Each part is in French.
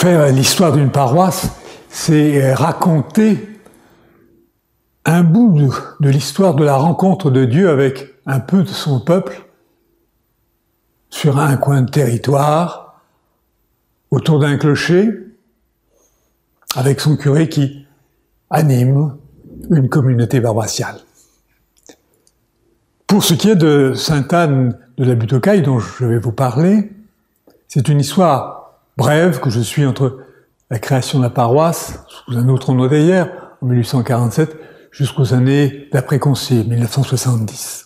Faire l'histoire d'une paroisse, c'est raconter un bout de l'histoire de la rencontre de Dieu avec un peu de son peuple sur un coin de territoire, autour d'un clocher, avec son curé qui anime une communauté paroissiale. Pour ce qui est de Sainte Anne de la Butte aux Cailles, dont je vais vous parler, c'est une histoire brève que je suis entre la création de la paroisse, sous un autre nom d'ailleurs, en 1847, jusqu'aux années d'après-concile, 1970.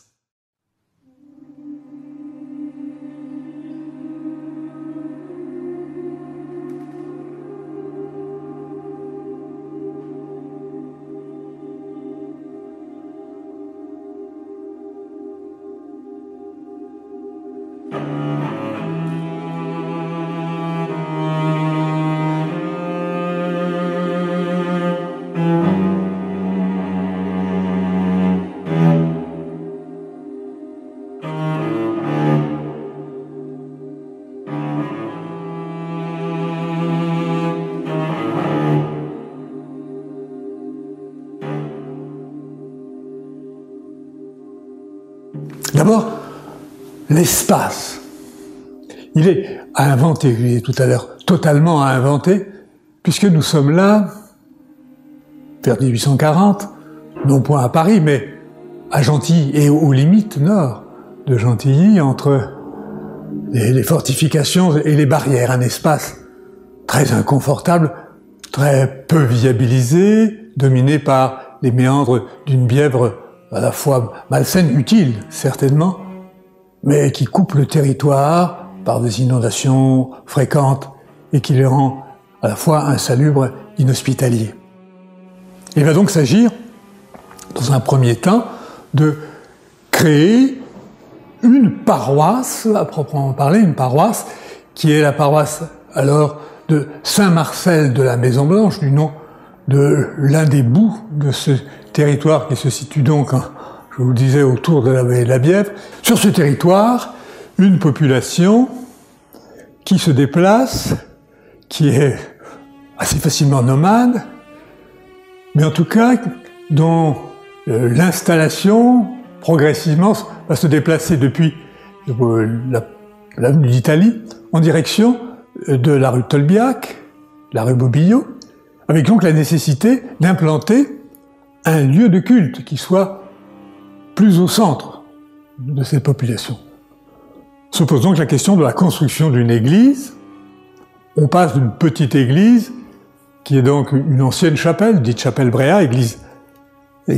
D'abord, l'espace. Il est à inventer, je disais tout à l'heure, totalement à inventer, puisque nous sommes là, vers 1840, non point à Paris, mais à Gentilly et aux limites nord de Gentilly, entre les fortifications et les barrières, un espace très inconfortable, très peu viabilisé, dominé par les méandres d'une Bièvre à la fois malsaine, utile, certainement, mais qui coupe le territoire par des inondations fréquentes et qui les rend à la fois insalubres, inhospitaliers. Il va donc s'agir, dans un premier temps, de créer une paroisse, à proprement parler, une paroisse qui est la paroisse alors de Saint-Marcel de la Maison-Blanche, du nom de l'un des bouts de ce territoire qui se situe donc, je vous le disais, autour de la vallée de la Bièvre. Sur ce territoire, une population qui se déplace, qui est assez facilement nomade, mais en tout cas dont l'installation, progressivement, va se déplacer depuis l'avenue d'Italie en direction de la rue Tolbiac, la rue Bobillot, avec donc la nécessité d'implanter un lieu de culte qui soit plus au centre de cette population. Se pose donc la question de la construction d'une église. On passe d'une petite église, qui est donc une ancienne chapelle, dite chapelle Bréa, église,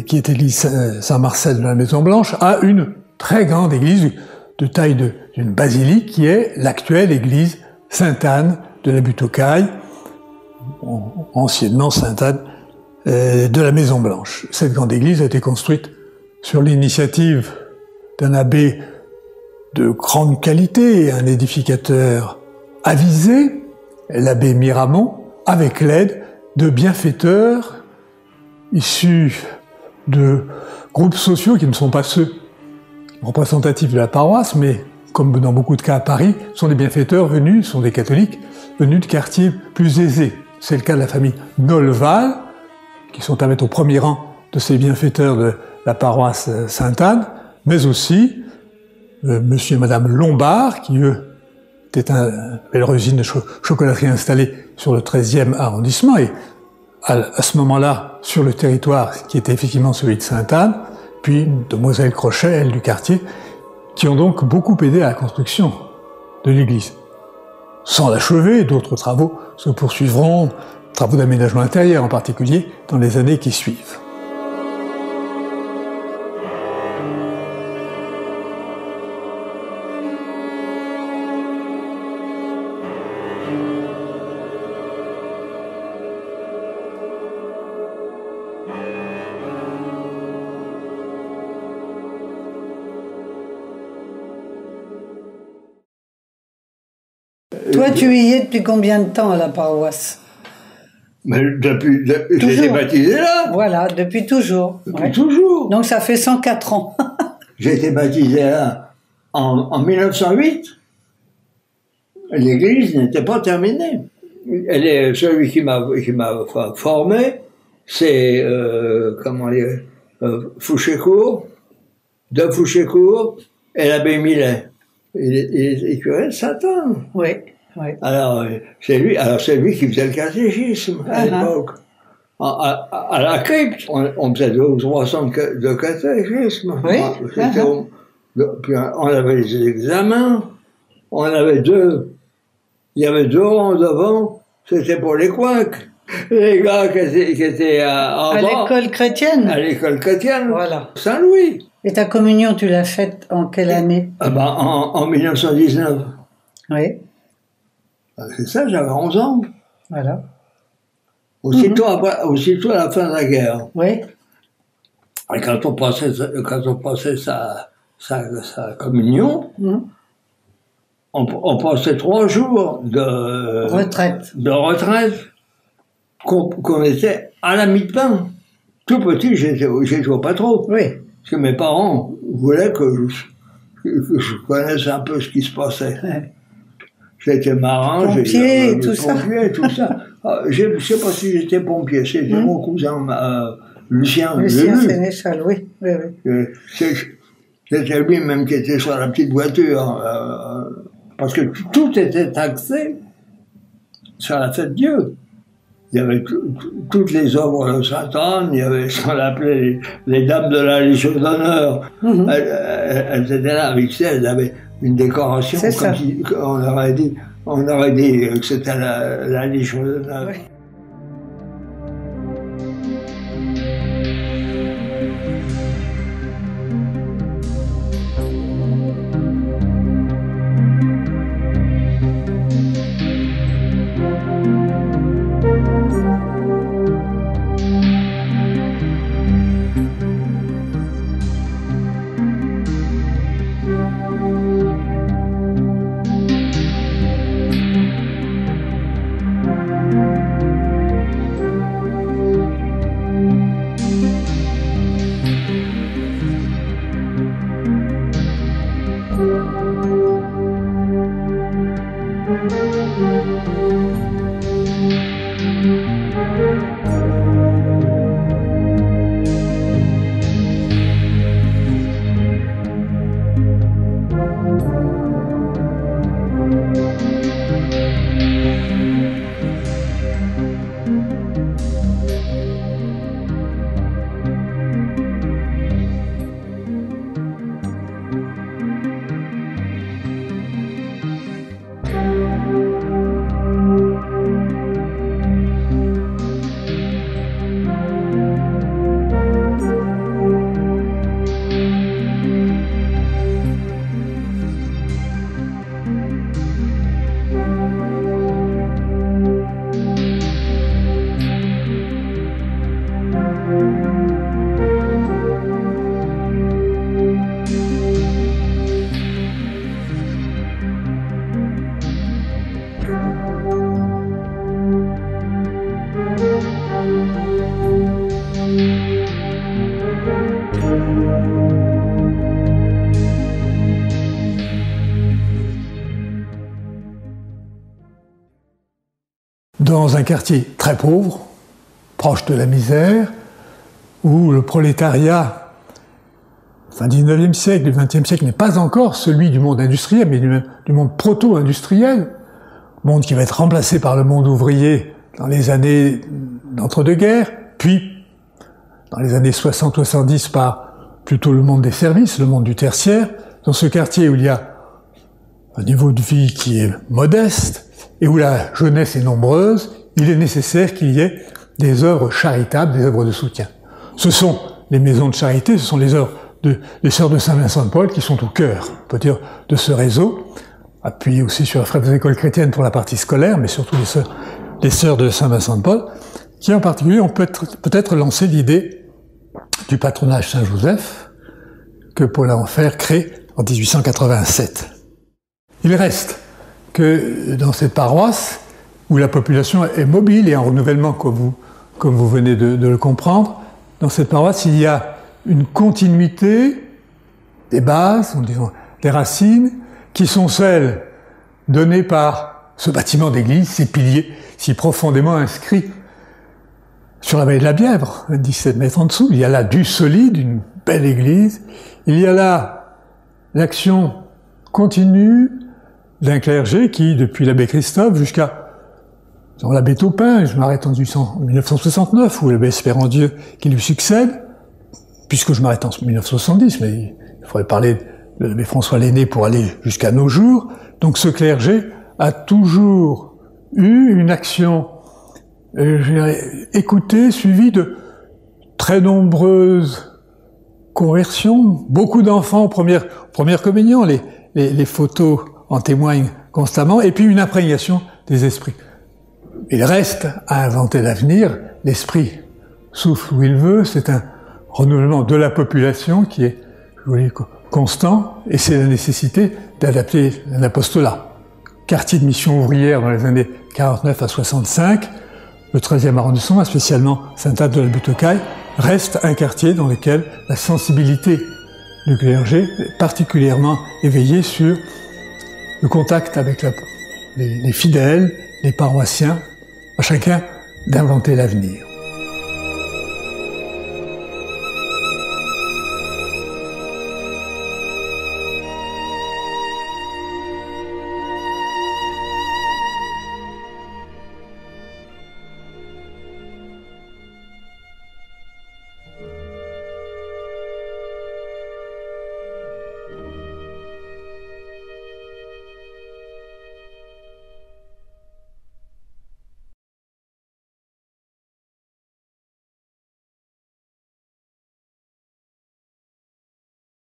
qui est église Saint-Marcel de la Maison-Blanche, à une très grande église de taille d'une basilique, qui est l'actuelle église Sainte-Anne de la Butte aux Cailles, anciennement Sainte-Anne de la Maison-Blanche. Cette grande église a été construite sur l'initiative d'un abbé de grande qualité, un édificateur avisé, l'abbé Miramont, avec l'aide de bienfaiteurs issus de groupes sociaux qui ne sont pas ceux représentatifs de la paroisse, mais comme dans beaucoup de cas à Paris, sont des bienfaiteurs venus, sont des catholiques, venus de quartiers plus aisés. C'est le cas de la famille Nolval, qui sont à mettre au premier rang de ces bienfaiteurs de la paroisse Sainte-Anne, mais aussi monsieur et madame Lombard, qui eux étaient une belle usine de chocolaterie installée sur le 13e arrondissement, et à ce moment-là, sur le territoire qui était effectivement celui de Sainte-Anne, puis demoiselle Crochet, elle du quartier, qui ont donc beaucoup aidé à la construction de l'église. Sans l'achever, d'autres travaux se poursuivront, travaux d'aménagement intérieur en particulier, dans les années qui suivent. Toi, tu y es depuis combien de temps à la paroisse? Mais depuis j'ai été baptisé là. Voilà, depuis toujours. Depuis toujours. Donc ça fait 104 ans. J'ai été baptisé là en 1908. L'église n'était pas terminée. celui qui m'a formé, c'est, comment dire, Fouchécourt, de Fouchécourt et l'abbé Millet. Il est curé de Saint-Anne. Oui, oui. Alors, c'est lui qui faisait le catéchisme à l'époque. À la crypte, on faisait 200 ou 300 de catéchisme. Oui. Puis on avait les examens. On avait il y avait 2 rangs devant, c'était pour les couacs. Les gars qui étaient en bas. À l'école chrétienne? À l'école chrétienne. Voilà. Saint-Louis. Et ta communion, tu l'as faite en quelle année? En 1919. Oui. C'est ça, j'avais 11 ans. Voilà. Aussitôt à la fin de la guerre. Oui. Et quand on passait sa communion, on passait 3 jours de retraite qu'on était à la mi-pain. Tout petit, j'y jouais pas trop. Oui. Parce que mes parents voulaient que je connaisse un peu ce qui se passait. Ouais. J'étais marin, pompier, tout ça. Je sais pas si j'étais pompier, c'était mon cousin Lucien Sénéchal, oui. C'était lui-même qui était sur la petite voiture, parce que tout était taxé sur la fête de Dieu. Il y avait toutes les œuvres de Sainte-Anne, il y avait ce qu'on appelait les dames de la Légion d'honneur. Elles étaient là avec elles avaient une décoration comme si on aurait dit que c'était la Légion d'honneur. Oui. Dans un quartier très pauvre, proche de la misère, où le prolétariat, fin 19e siècle, du 20e siècle, n'est pas encore celui du monde industriel, mais du monde proto-industriel, monde qui va être remplacé par le monde ouvrier dans les années d'entre-deux-guerres, puis dans les années 60-70 par plutôt le monde des services, le monde du tertiaire, dans ce quartier où il y a un niveau de vie qui est modeste et où la jeunesse est nombreuse, il est nécessaire qu'il y ait des œuvres charitables, des œuvres de soutien. Ce sont les maisons de charité, ce sont les œuvres des Sœurs de Saint-Vincent-de-Paul qui sont au cœur, on peut dire, de ce réseau, appuyé aussi sur la Frères des écoles chrétiennes pour la partie scolaire, mais surtout les Sœurs de Saint-Vincent-de-Paul, qui en particulier ont peut-être lancé l'idée du patronage Saint-Joseph que Paul Enfer crée en 1887. Il reste que dans cette paroisse, où la population est mobile et en renouvellement, comme vous venez de le comprendre, dans cette paroisse, il y a une continuité des bases, disons, des racines, qui sont celles données par ce bâtiment d'église, ces piliers si profondément inscrits sur la vallée de la Bièvre, 17 mètres en dessous. Il y a là du solide, une belle église. Il y a là l'action continue d'un clergé qui, depuis l'abbé Christophe jusqu'à l'abbé Taupin, je m'arrête en 1969, ou l'abbé Espérandieu qui lui succède, puisque je m'arrête en 1970, mais il faudrait parler de l'abbé François Lenné pour aller jusqu'à nos jours. Donc ce clergé a toujours eu une action écoutée, suivie de très nombreuses conversions, beaucoup d'enfants aux premières communions, les photos en témoignent constamment, et puis une imprégnation des esprits. Il reste à inventer l'avenir, l'esprit souffle où il veut, c'est un renouvellement de la population qui est constant, et c'est la nécessité d'adapter un apostolat. Quartier de mission ouvrière dans les années 49 à 65, le 13e arrondissement, spécialement Sainte-Anne-de-la-Butte-aux-Cailles, reste un quartier dans lequel la sensibilité du clergé est particulièrement éveillée sur le contact avec les fidèles, les paroissiens, à chacun d'inventer l'avenir.